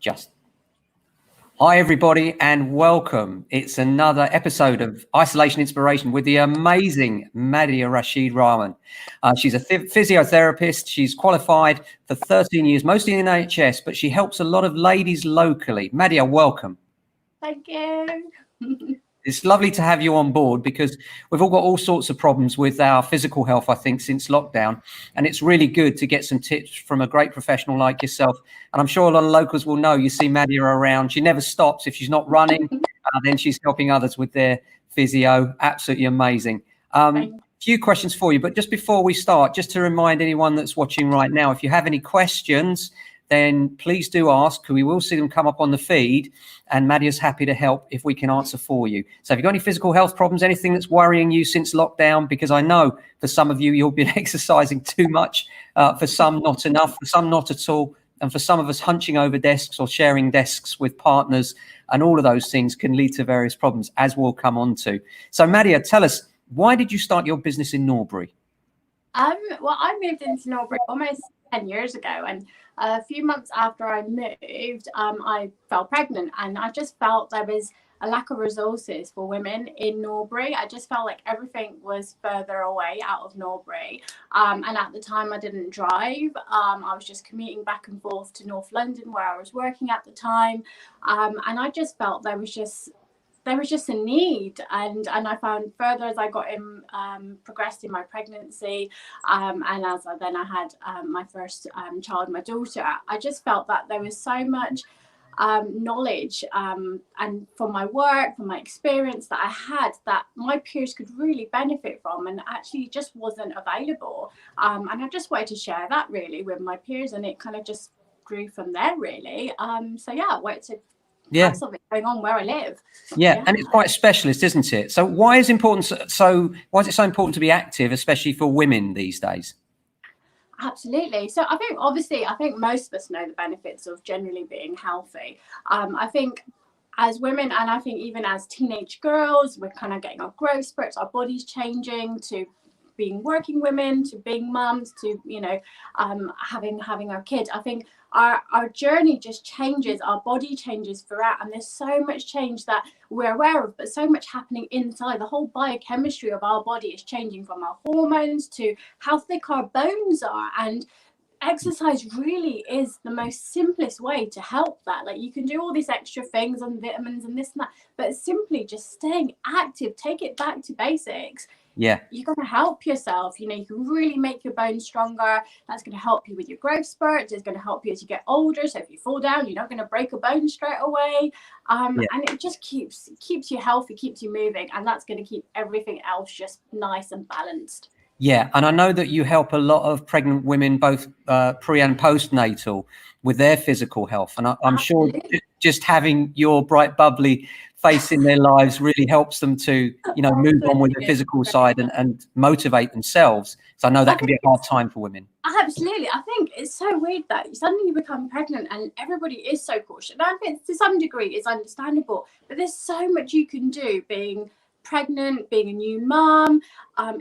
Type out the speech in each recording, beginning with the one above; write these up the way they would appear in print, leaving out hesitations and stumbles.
Just Hi everybody and welcome. It's another episode of Isolation Inspiration with the amazing Madia Rashid Rahiman. She's a physiotherapist. She's qualified for 13 years, mostly in NHS, but she helps a lot of ladies locally. Madia, welcome. Thank you. It's lovely to have you on board because we've all got all sorts of problems with our physical health, I think, since lockdown. And it's really good to get some tips from a great professional like yourself. And I'm sure a lot of locals will know you see Madia around. She never stops. If she's not running, then she's helping others with their physio. Absolutely amazing. Few questions for you. But just before we start, just to remind anyone that's watching right now, if you have any questions, then please do ask. We will see them come up on the feed, and Madia's happy to help if we can answer for you. So if you've got any physical health problems, anything that's worrying you since lockdown, because I know for some of you, you've been exercising too much, for some not enough, for some not at all, and for some of us hunching over desks or sharing desks with partners, and all of those things can lead to various problems, as we'll come on to. So Madia, tell us, why did you start your business in Norbury? Well, I moved into Norbury almost 10 years ago, and a few months after I moved, I fell pregnant, and I just felt there was a lack of resources for women in Norbury. I just felt like everything was further away out of Norbury, and at the time I didn't drive. I was just commuting back and forth to North London where I was working at the time, and I just felt there was just a need, and I found further as I got progressed in my pregnancy, and as I had my first child, my daughter, I just felt that there was so much knowledge and from my work, from my experience that I had, that my peers could really benefit from, and actually just wasn't available. And I just wanted to share that really with my peers, and it kind of just grew from there really. So yeah, I wanted to have something going on where I live. Yeah, and it's quite specialist, isn't it? So why is it so important to be active, especially for women these days? Absolutely. So I think most of us know the benefits of generally being healthy. I think as women, and I think even as teenage girls, we're kind of getting our growth spurts, our body's changing to being working women, to being mums, to having our kids. I think our journey just changes, our body changes throughout, and there's so much change that we're aware of, but so much happening inside. The whole biochemistry of our body is changing, from our hormones to how thick our bones are, and exercise really is the most simplest way to help that. Like, you can do all these extra things and vitamins and this and that, but simply just staying active, take it back to basics. Yeah, you're going to help yourself. You can really make your bones stronger. That's going to help you with your growth spurts. It's going to help you as you get older. So if you fall down, you're not going to break a bone straight away. And it just keeps you healthy, keeps you moving, and that's going to keep everything else just nice and balanced. Yeah, and I know that you help a lot of pregnant women, both pre and postnatal, with their physical health. And I'm sure just having your bright, bubbly face in their lives really helps them to, move on with the physical side and motivate themselves. So I know that can be a hard time for women. Absolutely. I think it's so weird that suddenly you become pregnant and everybody is so cautious. And I think to some degree it's understandable, but there's so much you can do being pregnant, being a new mom.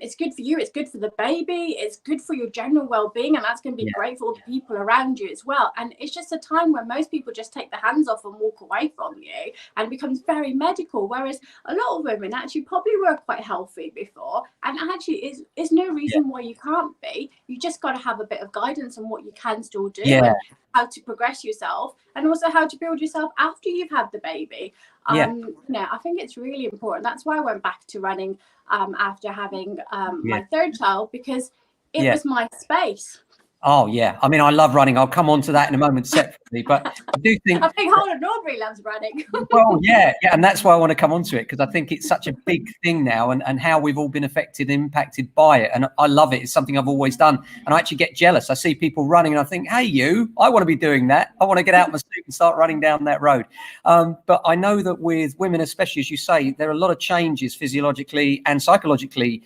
It's good for you, it's good for the baby, it's good for your general well-being, and that's going to be great for all the people around you as well. And it's just a time where most people just take their hands off and walk away from you, and it becomes very medical, whereas a lot of women actually probably were quite healthy before, and actually is no reason why you can't be. You just got to have a bit of guidance on what you can still do, and how to progress yourself, and also how to build yourself after you've had the baby. I think it's really important. That's why I went back to running after having my third child, because it was my space. Oh, yeah. I mean, I love running. I'll come on to that in a moment separately, but I do think... I think whole of Norbury loves running. Well, yeah, and that's why I want to come on to it, because I think it's such a big thing now, and how we've all been impacted by it. And I love it. It's something I've always done. And I actually get jealous. I see people running and I think, hey, I want to be doing that. I want to get out my suit and start running down that road. But I know that with women, especially, as you say, there are a lot of changes physiologically and psychologically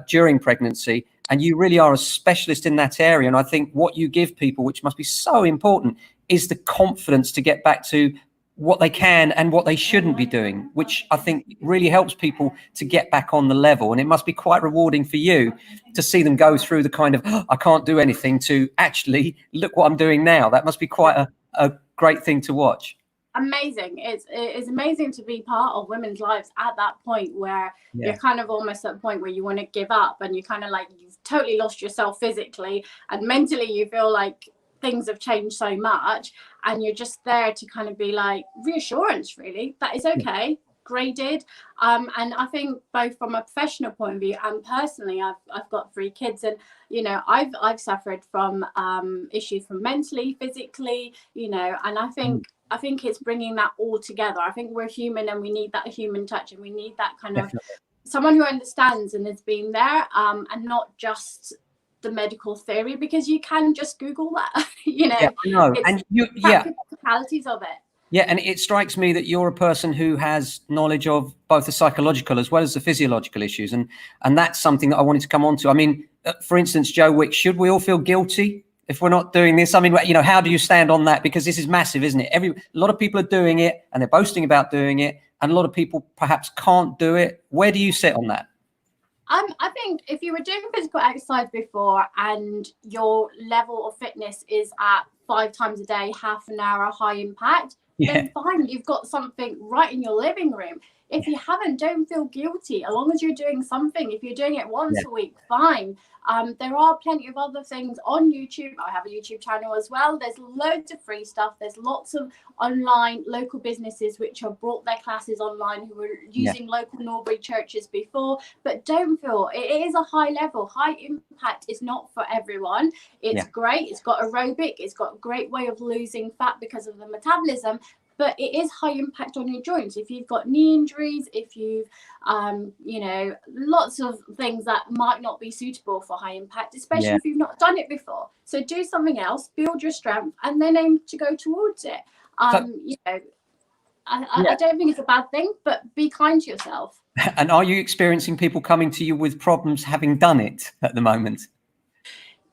during pregnancy. And you really are a specialist in that area. And I think what you give people, which must be so important, is the confidence to get back to what they can and what they shouldn't be doing, which I think really helps people to get back on the level. And it must be quite rewarding for you to see them go through the kind of, I can't do anything, to actually look what I'm doing now. That must be quite a great thing to watch. Amazing. It's amazing to be part of women's lives at that point where you're kind of almost at a point where you want to give up, and you kind of like, you've totally lost yourself physically, and mentally you feel like things have changed so much, and you're just there to kind of be like reassurance, really, that is okay, graded. And I think both from a professional point of view and personally, I've got 3 kids, and you know, I've suffered from issues from mentally, physically, you know, and I think it's bringing that all together. I think we're human, and we need that human touch, and we need that kind of someone who understands and has been there, and not just the medical theory, because you can just Google that, you know. And practicalities of it. Yeah, and it strikes me that you're a person who has knowledge of both the psychological as well as the physiological issues, and that's something that I wanted to come on to. I mean, for instance, Joe Wick, should we all feel guilty if we're not doing this? I mean, you know, how do you stand on that? Because this is massive, isn't it? A lot of people are doing it, and they're boasting about doing it, and a lot of people perhaps can't do it. Where do you sit on that? I think if you were doing physical exercise before and your level of fitness is at 5 times a day, half an hour, high impact, then fine, you've got something right in your living room. If you haven't, don't feel guilty, as long as you're doing something. If you're doing it once a week, fine. There are plenty of other things on YouTube. I have a YouTube channel as well. There's loads of free stuff. There's lots of online local businesses which have brought their classes online, who were using local Norbury churches before. But don't feel, it is a high level. High impact is not for everyone. It's great. It's got aerobic. It's got a great way of losing fat because of the metabolism. But it is high impact on your joints. If you've got knee injuries, if you've, you know, lots of things that might not be suitable for high impact, especially if you've not done it before. So do something else, build your strength, and then aim to go towards it. You know, I don't think it's a bad thing, but be kind to yourself. And are you experiencing people coming to you with problems having done it at the moment?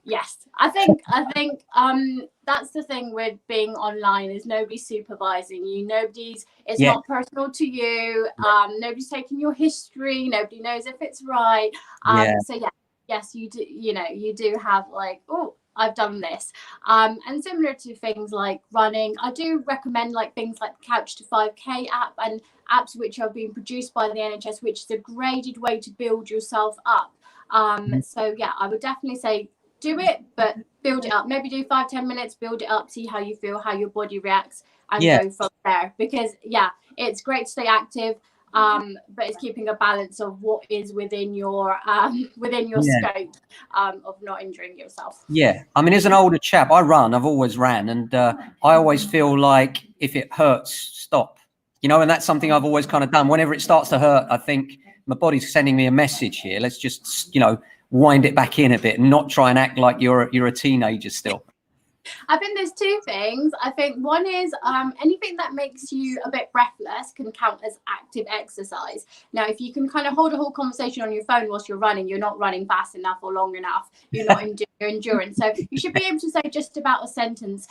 Yes, I think that's the thing with being online, is nobody's supervising you. It's not personal to you. Nobody's taking your history. Nobody knows if it's right. So yes, you do. You know, you do have like, oh, I've done this. And similar to things like running, I do recommend like things like the Couch to 5K app, and apps which are being produced by the NHS, which is a graded way to build yourself up. So yeah, I would definitely say, do it, but build it up. Maybe do 5-10 minutes, build it up, see how you feel, how your body reacts, and go from there. Because it's great to stay active, but it's keeping a balance of what is within your scope of not injuring yourself. Yeah, I mean, as an older chap, I've always ran, and I always feel like if it hurts, stop. You know, and that's something I've always kind of done. Whenever it starts to hurt, I think my body's sending me a message here. Let's just, you know, wind it back in a bit and not try and act like you're a teenager still. I think there's 2 things. I think one is anything that makes you a bit breathless can count as active exercise. Now, if you can kind of hold a whole conversation on your phone whilst you're running, you're not running fast enough or long enough. You're not in your endurance. So you should be able to say just about a sentence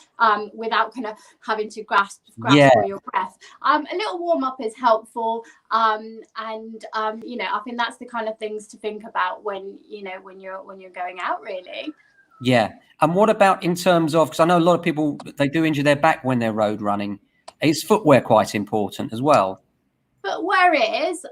without kind of having to grasp for your breath. A little warm up is helpful. You know, I think that's the kind of things to think about when you're going out, really. Yeah. And what about in terms of, because I know a lot of people, they do injure their back when they're road running. Is footwear quite important as well? Footwear is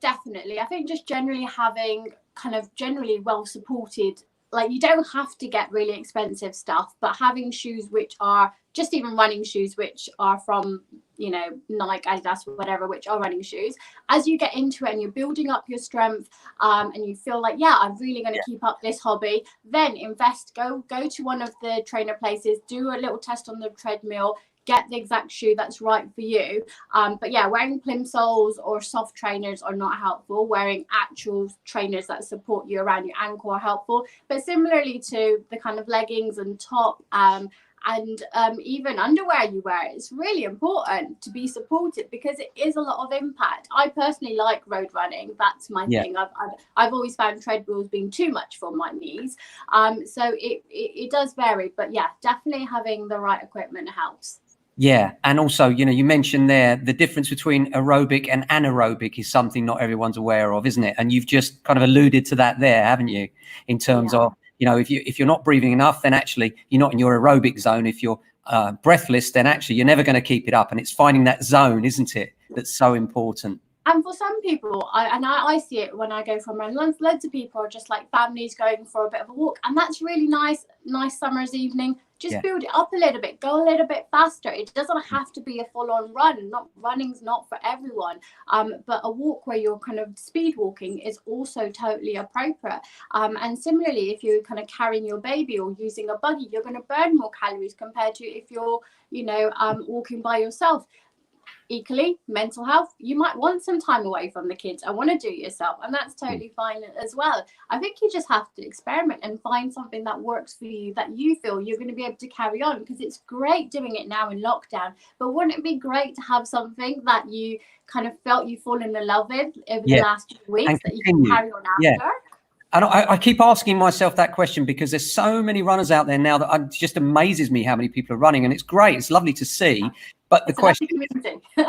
definitely. I think just generally having kind of generally well supported, like you don't have to get really expensive stuff, but having shoes which are just even running shoes which are from, you know, Nike, Adidas, whatever, which are running shoes. As you get into it and you're building up your strength, and you feel like, I'm really going to keep up this hobby, then invest, go to one of the trainer places, do a little test on the treadmill, get the exact shoe that's right for you. But wearing plimsolls or soft trainers are not helpful. Wearing actual trainers that support you around your ankle are helpful. But similarly to the kind of leggings and top, and even underwear you wear, it's really important to be supported because it is a lot of impact. I personally like road running. That's my thing. I've always found treadmills being too much for my knees. So it does vary, but definitely having the right equipment helps. Yeah. And also, you know, you mentioned there the difference between aerobic and anaerobic is something not everyone's aware of, isn't it? And you've just kind of alluded to that there, haven't you? In terms of, you know, if you're not breathing enough, then actually you're not in your aerobic zone. If you're breathless, then actually you're never going to keep it up. And it's finding that zone, isn't it, that's so important. And for some people, I see it when I go for my runs, loads of people are just like families going for a bit of a walk. And that's really nice summer's evening. Just build it up a little bit, go a little bit faster. It doesn't have to be a full-on run. Running's not for everyone. But a walk where you're kind of speed walking is also totally appropriate. And similarly, if you're kind of carrying your baby or using a buggy, you're going to burn more calories compared to if you're, walking by yourself. Equally, mental health, you might want some time away from the kids. I want to do it yourself, and that's totally fine as well. I think you just have to experiment and find something that works for you, that you feel you're going to be able to carry on, because it's great doing it now in lockdown, but wouldn't it be great to have something that you kind of felt you've fallen in love with over the last 2 weeks that you can carry on after? And I keep asking myself that question because there's so many runners out there now that it just amazes me how many people are running, and it's great. It's lovely to see. But the question is,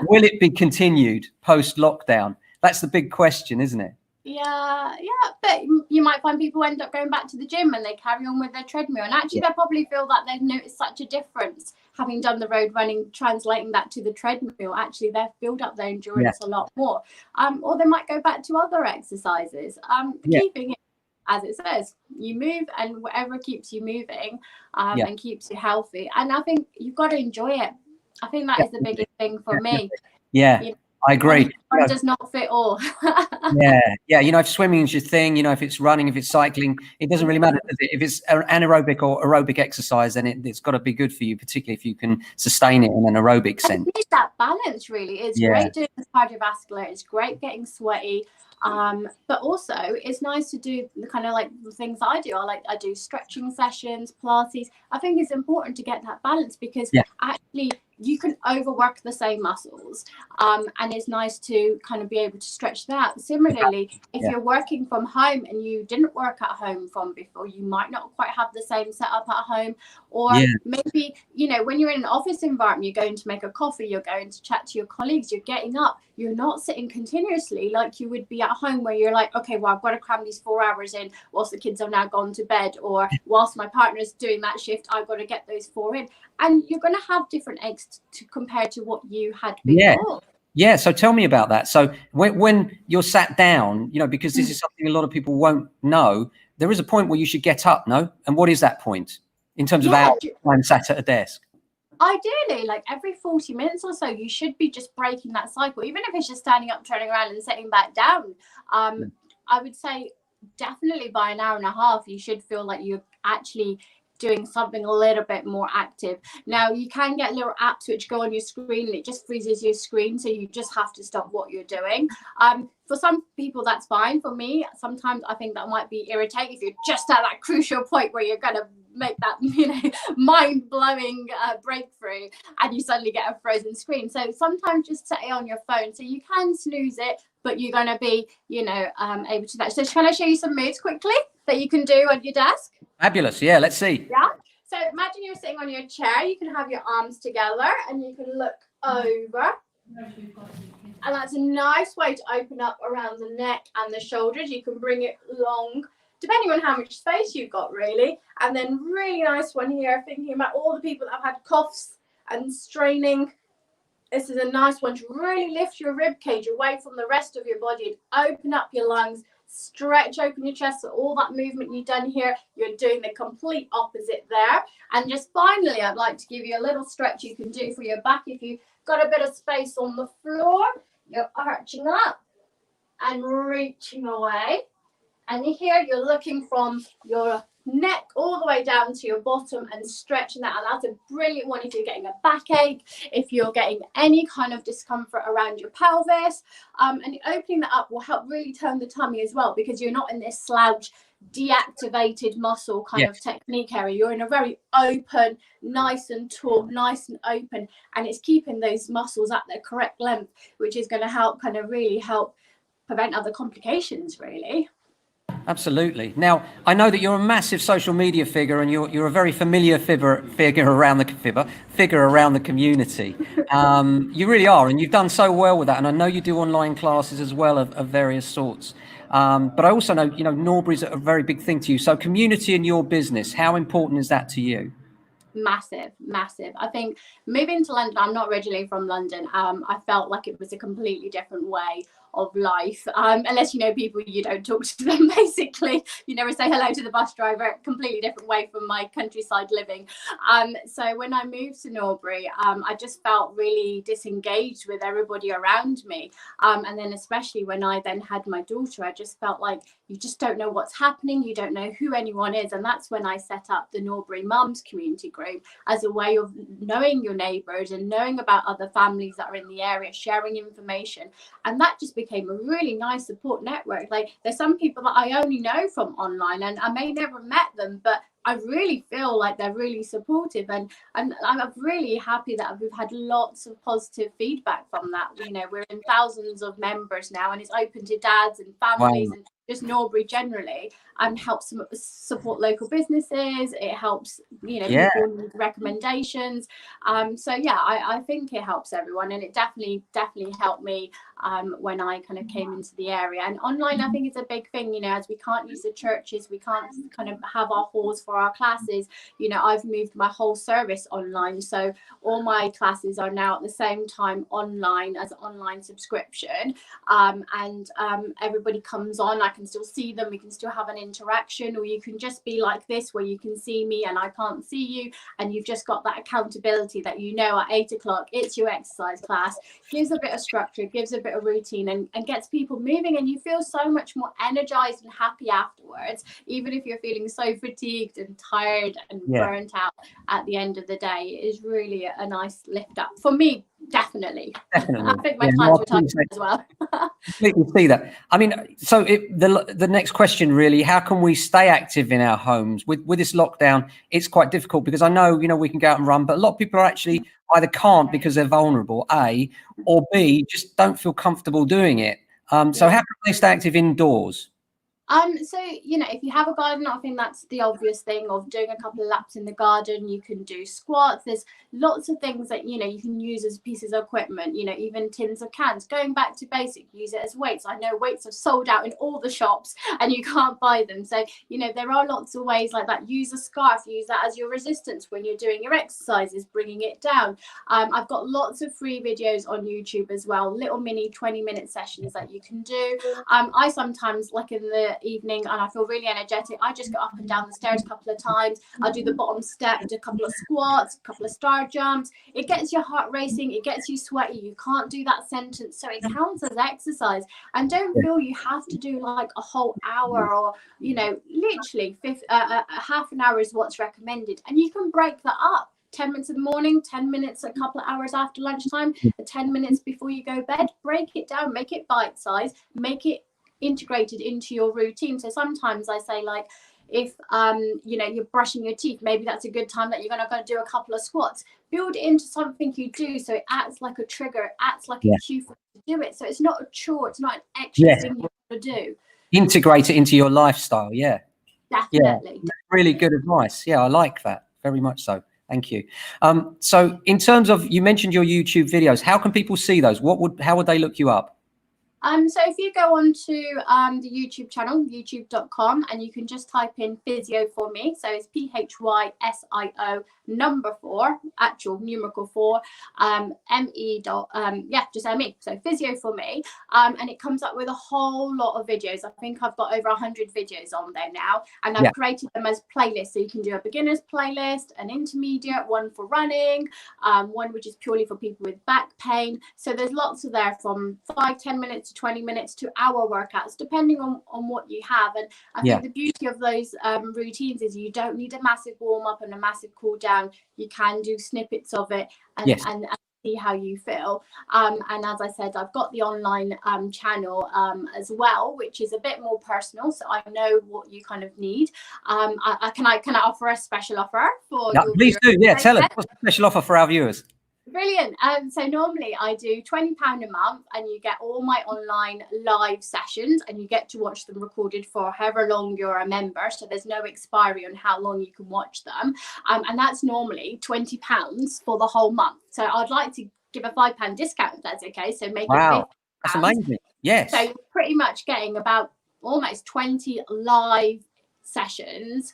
will it be continued post-lockdown? That's the big question, isn't it? Yeah, but you might find people end up going back to the gym and they carry on with their treadmill, and actually they probably feel that they've noticed such a difference having done the road running, translating that to the treadmill. Actually they've built up their endurance a lot more, or they might go back to other exercises. Keeping it, as it says, you move, and whatever keeps you moving and keeps you healthy. And I think you've got to enjoy it. I think that is the biggest thing for me. I agree. One does not fit all. If swimming is your thing, if it's running, if it's cycling, it doesn't really matter, does it? If it's anaerobic or aerobic exercise, then it's got to be good for you, particularly if you can sustain it in an aerobic sense. It's that balance, really. It's great doing the cardiovascular. It's great getting sweaty. But also it's nice to do the kind of like the things I do. I do stretching sessions, Pilates. I think it's important to get that balance, because actually you can overwork the same muscles, and it's nice to kind of be able to stretch that. Similarly, if you're working from home and you didn't work at home from before, you might not quite have the same setup at home, or maybe when you're in an office environment, you're going to make a coffee, you're going to chat to your colleagues, you're getting up, you're not sitting continuously like you would be at home, where you're like, okay, well, I've got to cram these 4 hours in whilst the kids have now gone to bed, or whilst my partner's doing that shift, I've got to get those 4 in. And you're going to have different eggs compared to what you had before. Yeah. So tell me about that. So when you're sat down, because this is something a lot of people won't know, there is a point where you should get up, no? And what is that point in terms of hours time sat at a desk? Ideally, like every 40 minutes or so, you should be just breaking that cycle, even if it's just standing up, turning around and sitting back down. I would say definitely by an hour and a half, you should feel like you're actually doing something a little bit more active. Now, you can get little apps which go on your screen and it just freezes your screen, so you just have to stop what you're doing. For some people, that's fine. For me, sometimes I think that might be irritating if you're just at that crucial point where you're going to make that mind-blowing breakthrough and you suddenly get a frozen screen. So sometimes just set it on your phone, so you can snooze it, but you're going to be able to that. So can I show you some moves quickly that you can do on your desk? Fabulous. Yeah, let's see. So imagine you're sitting on your chair, you can have your arms together and you can look over, and that's a nice way to open up around the neck and the shoulders. You can bring it long depending on how much space you've got, really. And then really nice one here, thinking about all the people that have had coughs and straining. This is a nice one to really lift your rib cage away from the rest of your body and open up your lungs, stretch open your chest. So all that movement you've done here, you're doing the complete opposite there. And just finally, I'd like to give you a little stretch you can do for your back. If you've got a bit of space on the floor, you're arching up and reaching away. And here you're looking from your neck all the way down to your bottom and stretching that. And that's a brilliant one if you're getting a backache, if you're getting any kind of discomfort around your pelvis. And opening that up will help really tone the tummy as well, because you're not in this slouch, deactivated muscle kind of technique area. You're in a very open, nice and taut, nice and open, and it's keeping those muscles at their correct length, which is going to help really help prevent other complications, really. Absolutely. Now, I know that you're a massive social media figure, and you're a very familiar figure around the community. You really are, and you've done so well with that. And I know you do online classes as well of various sorts. But I also know, Norbury's a very big thing to you. So community in your business, how important is that to you? Massive. I think moving to London, I'm not originally from London. I felt like it was a completely different way of life. Unless you know people, you don't talk to them. Basically, you never say hello to the bus driver. Completely different way from my countryside living. So when I moved to Norbury, I just felt really disengaged with everybody around me. And then especially when I then had my daughter, I just felt like you just don't know what's happening. You don't know who anyone is. And that's when I set up the Norbury Mums community group as a way of knowing your neighbours and knowing about other families that are in the area, sharing information. And that just became a really nice support network. Like there's some people that I only know from online and I may never met them, but I really feel like they're really supportive, and I'm really happy that we've had lots of positive feedback from that. You know, we're in thousands of members now, and it's open to dads and families. Wow. And just Norbury generally, and helps support local businesses. It helps, you know, people need recommendations. So yeah, I think it helps everyone, and it definitely helped me when I kind of came into the area. And online, I think, is a big thing. You know, as we can't use the churches, we can't kind of have our halls for our classes. You know, I've moved my whole service online, so all my classes are now at the same time online as an online subscription. And everybody comes on. I can still see them. We can still have an interaction, or you can just be like this, where you can see me and I can't see you, and you've just got that accountability that, you know, at 8 o'clock it's your exercise class. Gives a bit of structure, gives a bit of routine, and gets people moving, and you feel so much more energized and happy afterwards, even if you're feeling so fatigued and tired and burnt out at the end of the day. It is really a nice lift up for me. Definitely. I think my clients were tired as well. Completely see that. I mean, so the next question really, how can we stay active in our homes with this lockdown? It's quite difficult, because I know, you know, we can go out and run, but a lot of people are actually either can't because they're vulnerable, A, or B, just don't feel comfortable doing it. So how can they stay active indoors? So, you know, if you have a garden, I think that's the obvious thing of doing a couple of laps in the garden. You can do squats. There's lots of things that, you know, you can use as pieces of equipment, you know, even tins of cans. Going back to basic, use it as weights. I know weights are sold out in all the shops and you can't buy them. So, you know, there are lots of ways like that. Use a scarf, use that as your resistance when you're doing your exercises, bringing it down. I've got lots of free videos on YouTube as well, little mini 20-minute sessions that you can do. I sometimes, like in the evening, and I feel really energetic, I just go up and down the stairs a couple of times. I'll do the bottom step, do a couple of squats, a couple of star jumps. It gets your heart racing, it gets you sweaty. You can't do that sentence, so it counts as exercise. And don't feel you have to do like a whole hour, or, you know, literally half an hour is what's recommended, and you can break that up. 10 minutes in the morning, 10 minutes a couple of hours after lunchtime, 10 minutes before you go to bed. Break it down, make it bite size, make it integrated into your routine. So sometimes I say, like, if you know, you're brushing your teeth, maybe that's a good time that you're going to go do a couple of squats. Build it into something you do, so it acts like a trigger, it acts like a cue for you to do it. So it's not a chore, it's not an extra thing you have to do. Integrate it into your lifestyle. Definitely. Really good advice. I like that very much. So thank you. So in terms of, you mentioned your YouTube videos, how can people see those? How would they look you up? So if you go on to the YouTube channel, youtube.com, and you can just type in physio for me. So it's PHYSIO number 4, actual numerical 4, just ME. So physio for me. And it comes up with a whole lot of videos. I think I've got over 100 videos on there now, and I've created them as playlists. So you can do a beginner's playlist, an intermediate, one for running, one which is purely for people with back pain. So there's lots of there, from 5-10 minutes to 20 minutes to hour workouts, depending on what you have. And I think the beauty of those routines is you don't need a massive warm up and a massive cool down. You can do snippets of it and see how you feel. And as I said, I've got the online channel as well, which is a bit more personal, so I know what you kind of need. Can I offer a special offer for your please viewers? Do. Tell us what's the special offer for our viewers. Brilliant. So normally I do £20 a month, and you get all my online live sessions, and you get to watch them recorded for however long you're a member. So there's no expiry on how long you can watch them. And that's normally £20 for the whole month. So I'd like to give a £5 discount if that's okay. So make it £50. That's amazing. Yes. So you're pretty much getting about almost 20 live sessions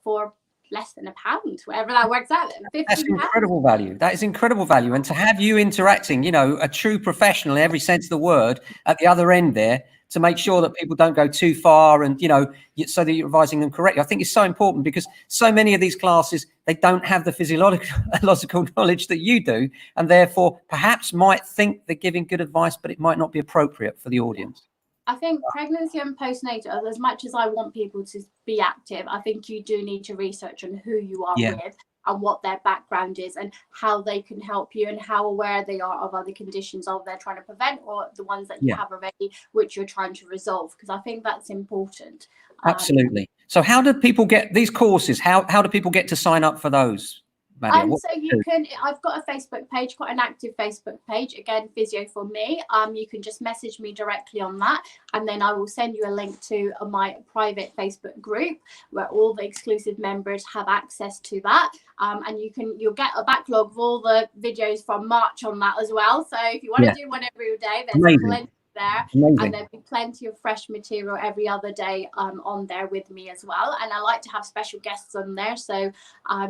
for less than £1, whatever that works out at. That's £15. incredible value. That is incredible value. And to have you interacting, you know, a true professional in every sense of the word at the other end there, to make sure that people don't go too far and, you know, so that you're advising them correctly. I think it's so important, because so many of these classes, they don't have the physiological knowledge that you do, and therefore perhaps might think they're giving good advice, but it might not be appropriate for the audience. I think pregnancy and postnatal, as much as I want people to be active, I think you do need to research on who you are with and what their background is and how they can help you and how aware they are of other conditions of they're trying to prevent, or the ones that you have already, which you're trying to resolve, because I think that's important. Absolutely. So how do people get these courses? How do people get to sign up for those, Madia? So you can, I've got a Facebook page, quite an active Facebook page, again, Physio for Me. You can just message me directly on that, and then I will send you a link to my private Facebook group where all the exclusive members have access to that. And you'll get a backlog of all the videos from March on that as well. So if you want to do one every day, there's plenty there. And there'll be plenty of fresh material every other day on there with me as well. And I like to have special guests on there, so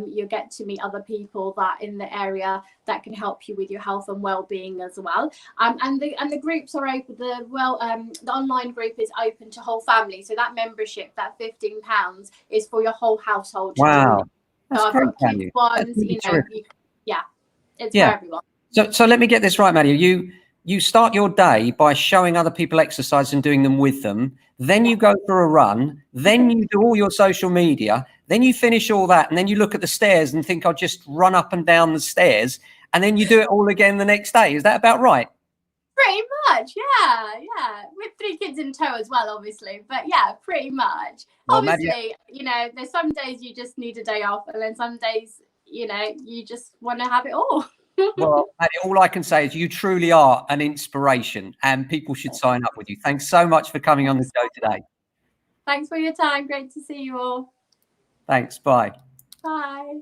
you'll get to meet other people that in the area that can help you with your health and well-being as well. And the groups are open. The online group is open to whole family. So that membership, that £15, is for your whole household. Wow, that's so I've great got value. kids ones, you know, it's for everyone. So let me get this right, Madia. You start your day by showing other people exercise and doing them with them. Then you go for a run. Then you do all your social media. Then you finish all that. And then you look at the stairs and think, I'll just run up and down the stairs. And then you do it all again the next day. Is that about right? Pretty much, yeah. With 3 kids in tow as well, obviously. But yeah, pretty much. Well, obviously, Madia, you know, there's some days you just need a day off. And then some days, you know, you just want to have it all. Well, Madia, all I can say is you truly are an inspiration, and people should sign up with you. Thanks so much for coming on the show today. Thanks for your time. Great to see you all. Thanks. Bye. Bye.